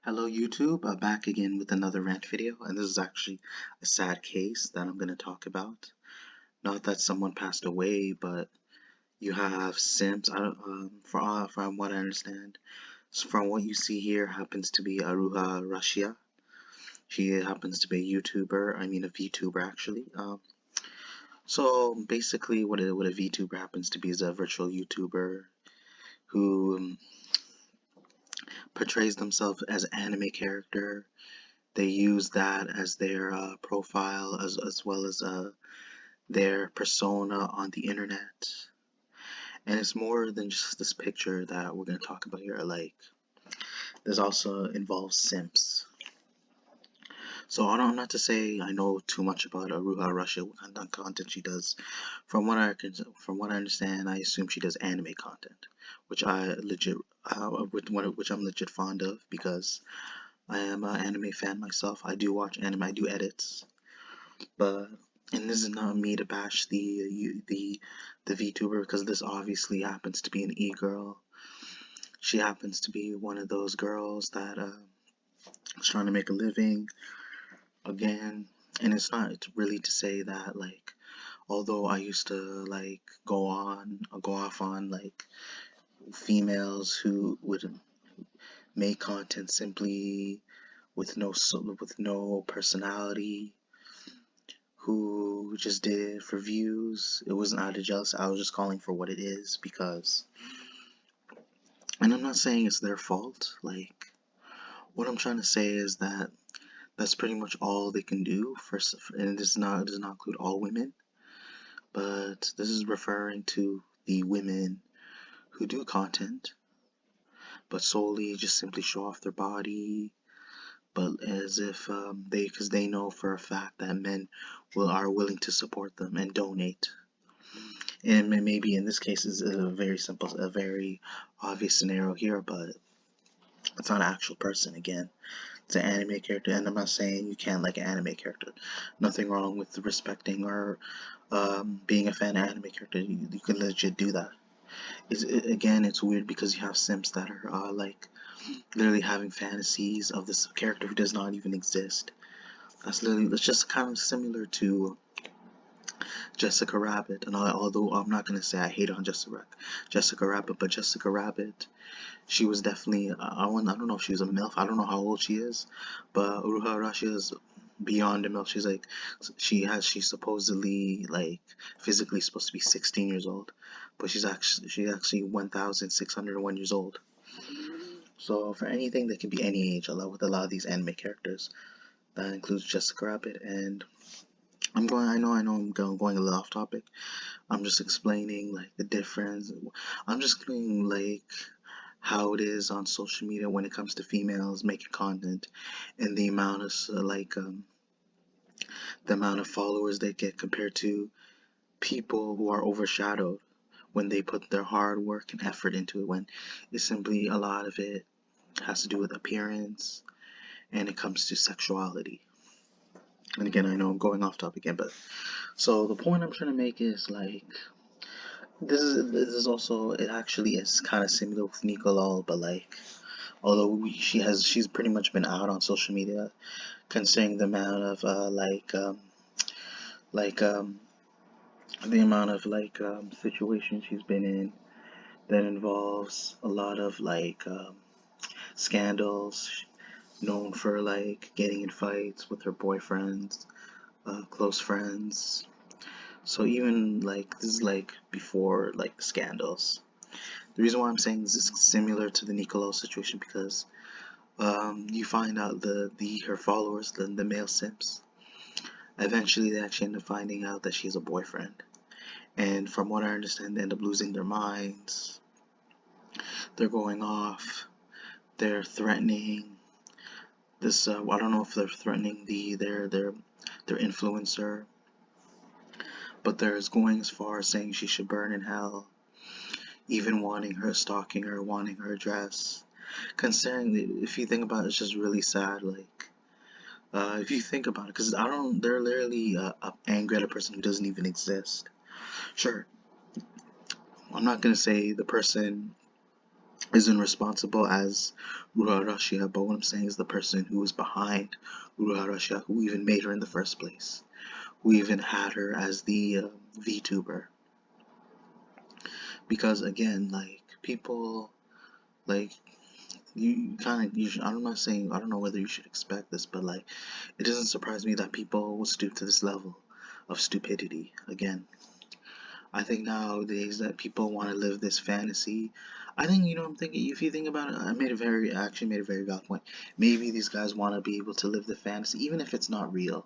Hello YouTube, back again with another rant video, and this is actually a sad case that I'm going to talk about. Not that someone passed away, but you have Simps, from what I understand. So from what you see here happens to be Uruha Rushia. She happens to be a YouTuber, I mean a VTuber actually. So basically what a VTuber happens to be is a virtual YouTuber who portrays themselves as an anime character. They use that as their profile as well as their persona on the internet. And it's more than just this picture that we're going to talk about here. Like, there's also involves simps. So I don't not to say I know too much about Uruha Rushia, what kind of content she does. From what I understand, I assume she does anime content, which I legit, which I'm legit fond of because I am an anime fan myself. I do watch anime. I do edits. But and this is not me to bash the VTuber because this obviously happens to be an e-girl. She happens to be one of those girls that is trying to make a living again. And it's not really to say that like, although I used to like go off on like females who would make content simply with no personality, who just did it for views. It wasn't out of jealousy. I was just calling for what it is because, and I'm not saying it's their fault. Like, what I'm trying to say is that that's pretty much all they can do and this does not include all women, but this is referring to the women who do content, but solely just simply show off their body, but as if because they know for a fact that men are willing to support them and donate. And maybe in this case is a very obvious scenario here, but it's not an actual person again. It's an anime character, and I'm not saying you can't like an anime character. Nothing wrong with respecting or being a fan of anime character. You can legit do that. Again, it's weird because you have simps that are like literally having fantasies of this character who does not even exist. That's just kind of similar to Jessica Rabbit, and although I'm not gonna say I hate on Jessica Rabbit, but Jessica Rabbit, she was definitely I don't know if she was a MILF. I don't know how old she is, but Uruha Rushia is beyond a MILF. She's like she's supposedly like physically supposed to be 16 years old, but she's actually 1,601 years old. So for anything that can be any age, with a lot of these anime characters, that includes Jessica Rabbit. And I know I'm going a little off topic. I'm just explaining like the difference. I'm just explaining like how it is on social media when it comes to females making content and the amount of the amount of followers they get compared to people who are overshadowed when they put their hard work and effort into it, when it's simply a lot of it has to do with appearance and it comes to sexuality. And again, I know I'm going off topic again, but so the point I'm trying to make is like this is also, it actually is kind of similar with Nicolal, but like although she's pretty much been out on social media, considering the amount of like the amount of situations she's been in that involves a lot of scandals, known for like getting in fights with her boyfriends, close friends. So even like this is like before like scandals. The reason why I'm saying this is similar to the Niccolo situation because you find out her followers, the male simps, eventually they actually end up finding out that she has a boyfriend. And from what I understand, they end up losing their minds. They're going off. They're threatening this. I don't know if they're threatening their influencer, but they're going as far as saying she should burn in hell, even wanting her, stalking her, wanting her address. Considering that, if you think about it, it's just really sad. Like, if you think about it, because they're literally angry at a person who doesn't even exist. Sure, I'm not gonna say the person isn't responsible as Uruha Rushia, but what I'm saying is the person who was behind Uruha Rushia, who even made her in the first place, who even had her as the VTuber. Because again, like people, like you kind of, I'm not saying, I don't know whether you should expect this, but like it doesn't surprise me that people will stoop to this level of stupidity. Again, I think nowadays that people want to live this fantasy. I think, I'm thinking, if you think about it, I actually made a very valid point. Maybe these guys want to be able to live the fantasy, even if it's not real.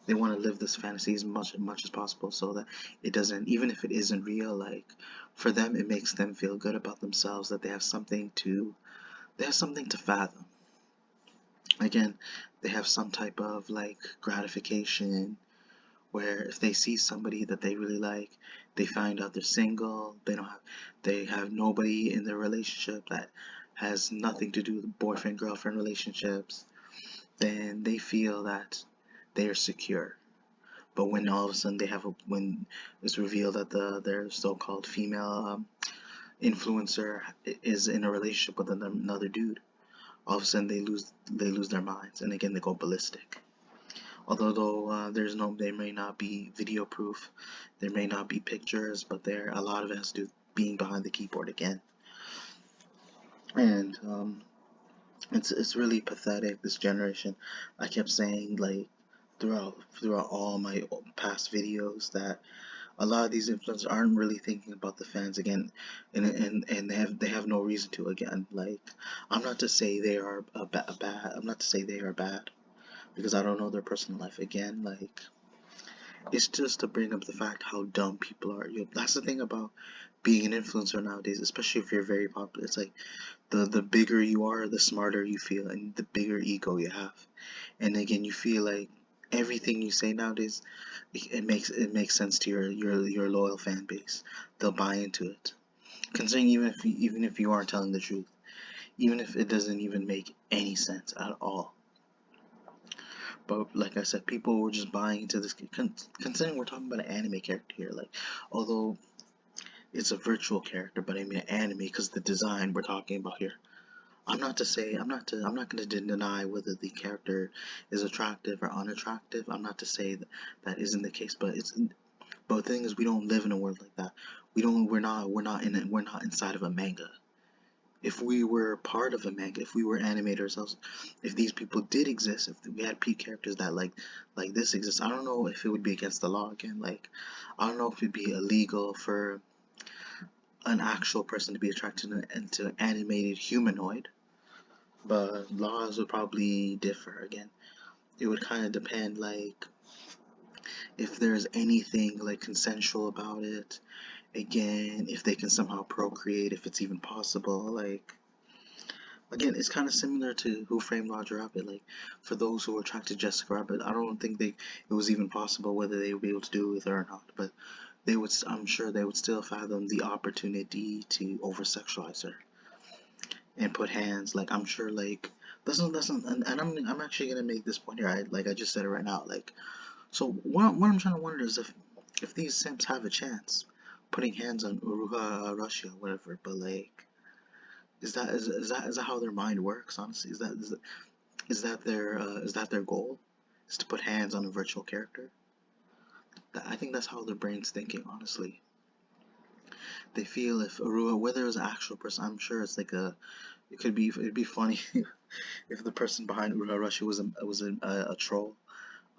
They want to live this fantasy as much as possible, so that it doesn't, even if it isn't real, like for them, it makes them feel good about themselves, that they have something to fathom. Again, they have some type of like gratification where if they see somebody that they really like, they find out they're single, they have nobody in their relationship, that has nothing to do with boyfriend girlfriend relationships, then they feel that they are secure. But when all of a sudden when it's revealed that their so-called female influencer is in a relationship with another dude, all of a sudden they lose their minds, and again they go ballistic. Although there may not be video proof, there may not be pictures, but a lot of it has to do with being behind the keyboard again. And it's really pathetic, this generation. I kept saying, like, throughout all my past videos, that a lot of these influencers aren't really thinking about the fans again, and they have no reason to. Again, like, I'm not to say they are bad. I'm not to say they are bad, because I don't know their personal life. Again, like, it's just to bring up the fact how dumb people are. That's the thing about being an influencer nowadays, especially if you're very popular. It's like the bigger you are, the smarter you feel, and the bigger ego you have. And again, you feel like everything you say nowadays, it makes sense to your loyal fan base. They'll buy into it. Considering even if you aren't telling the truth, even if it doesn't even make any sense at all. But like I said, people were just buying into this. Considering we're talking about an anime character here, like, although it's a virtual character, but I mean an anime because the design we're talking about here. I'm not going to deny whether the character is attractive or unattractive. I'm not to say that isn't the case, but the thing is, we don't live in a world like that. We're not inside of a manga. If we were part of a manga, if we were animators ourselves, if these people did exist, if we had P characters that like this exists, I don't know if it would be against the law again. Like, I don't know if it'd be illegal for an actual person to be attracted into an animated humanoid, but laws would probably differ again. It would kind of depend, like, if there's anything like consensual about it. Again, if they can somehow procreate, if it's even possible, like. Again, it's kind of similar to Who Framed Roger Rabbit. Like, for those who were attracted to Jessica Rabbit, I don't think it was even possible whether they would be able to do it with her or not. But I'm sure they would still fathom the opportunity to over sexualize her and put hands. Like, I'm sure, like, and I'm actually gonna make this point here. I just said it right now. Like, so what I'm trying to wonder is if these simps have a chance putting hands on Uruha Rushia, whatever. But like, is that how their mind works? Honestly, is that their goal? Is to put hands on a virtual character? I think that's how their brain's thinking. Honestly, they feel if Aruha, whether it was an actual person, I'm sure it's like it'd be funny if the person behind Uruha Rushia was a troll,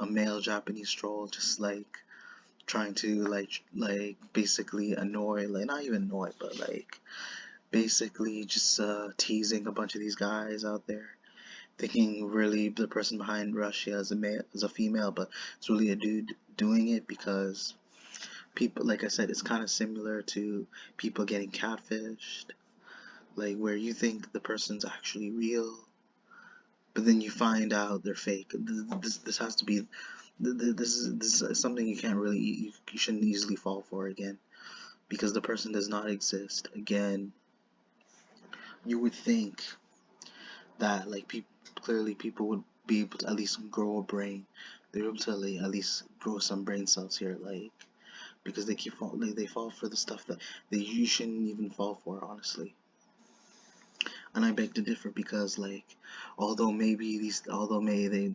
a male Japanese troll, just like trying to like basically annoy, like not even annoy, but like basically just teasing a bunch of these guys out there, thinking really the person behind Russia is a female, but it's really a dude doing it because people, like I said, it's kind of similar to people getting catfished, like where you think the person's actually real, but then you find out they're fake. This has to be this is something you can't really you shouldn't easily fall for again, because the person does not exist. Again, you would think that like clearly people would be able to at least grow a brain. They're able to like, at least grow some brain cells here, like, because they fall for the stuff that you shouldn't even fall for, honestly. And I beg to differ because, like, these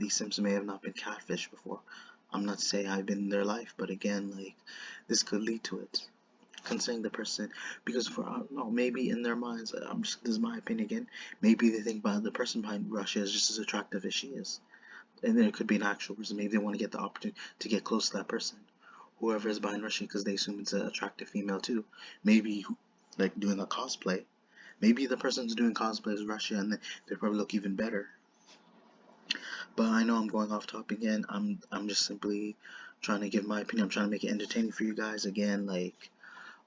Simps may have not been catfish before. I'm not saying I've been in their life, but again, like, this could lead to it. Considering the person, because for I don't know, maybe in their minds, this is my opinion again. Maybe they think about the person behind Russia is just as attractive as she is, and then it could be an actual person. Maybe they want to get the opportunity to get close to that person, whoever is behind Russia, because they assume it's an attractive female too. Maybe like doing a cosplay. Maybe the person's doing cosplay as Russia, and they probably look even better. But I know I'm going off topic again. I'm just simply trying to give my opinion. I'm trying to make it entertaining for you guys again. Like,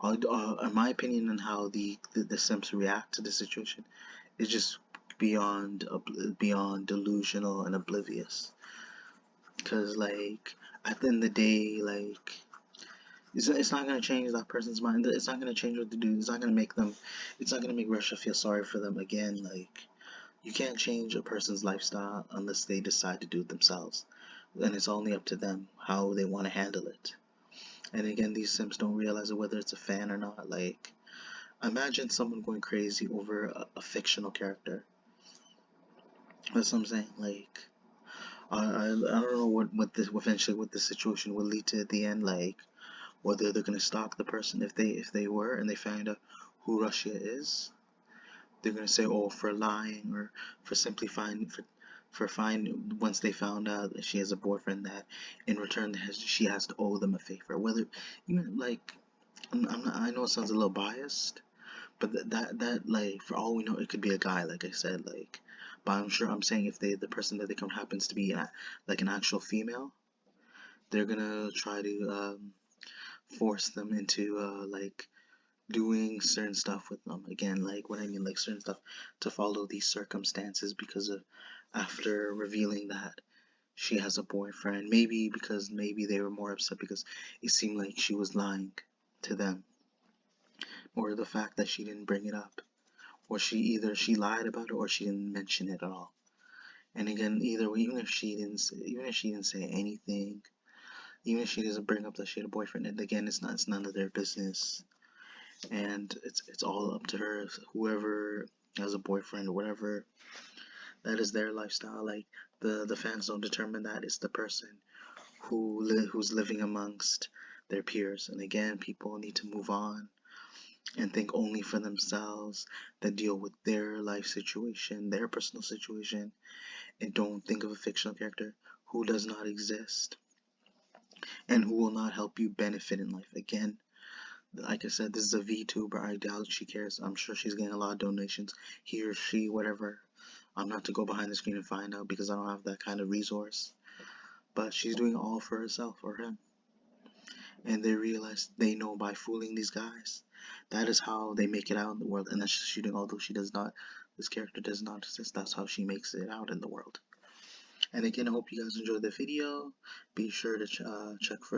my opinion on how the Simps react to the situation is just beyond delusional and oblivious. Cause like at the end of the day, like it's not gonna change that person's mind. It's not gonna change what they do. It's not gonna make them. It's not gonna make Russia feel sorry for them again. Like, you can't change a person's lifestyle unless they decide to do it themselves, and it's only up to them how they want to handle it. And again, these Simps don't realize it, whether it's a fan or not. Like, imagine someone going crazy over a fictional character. That's what I'm saying. Like, I don't know what this situation will lead to at the end. Like, whether they're gonna stalk the person if they were and they find out who Russia is. They're gonna say, oh, for lying, or for simply find once they found out that she has a boyfriend, that in return she has to owe them a favor. Whether even like I'm not, I know it sounds a little biased, but that like, for all we know, it could be a guy, like I said, like. But I'm saying if the person that they come happens to be like an actual female, they're gonna try to force them into like doing certain stuff with them. Again, like what I mean, like certain stuff to follow these circumstances because of after revealing that she has a boyfriend. Maybe because maybe they were more upset because it seemed like she was lying to them, or the fact that she didn't bring it up, or she lied about it or she didn't mention it at all. And again, either way, even if she didn't say anything, even if she doesn't bring up that she had a boyfriend, and again, it's none of their business, and it's all up to her. Whoever has a boyfriend or whatever, that is their lifestyle. Like, the fans don't determine that. It's the person who's living amongst their peers. And again, people need to move on and think only for themselves, that deal with their life situation, their personal situation, and don't think of a fictional character who does not exist and who will not help you benefit in life. Again, like I said, this is a VTuber. I doubt she cares. I'm sure she's getting a lot of donations. He or she, whatever. I'm not to go behind the screen and find out because I don't have that kind of resource. But she's doing it all for herself or him. And they realize, they know by fooling these guys, that is how they make it out in the world. And that's just shooting, although this character does not exist. That's how she makes it out in the world. And again, I hope you guys enjoyed the video. Be sure to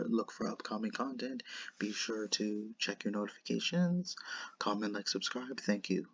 look for upcoming content. Be sure to check your notifications, comment, like, subscribe. Thank you.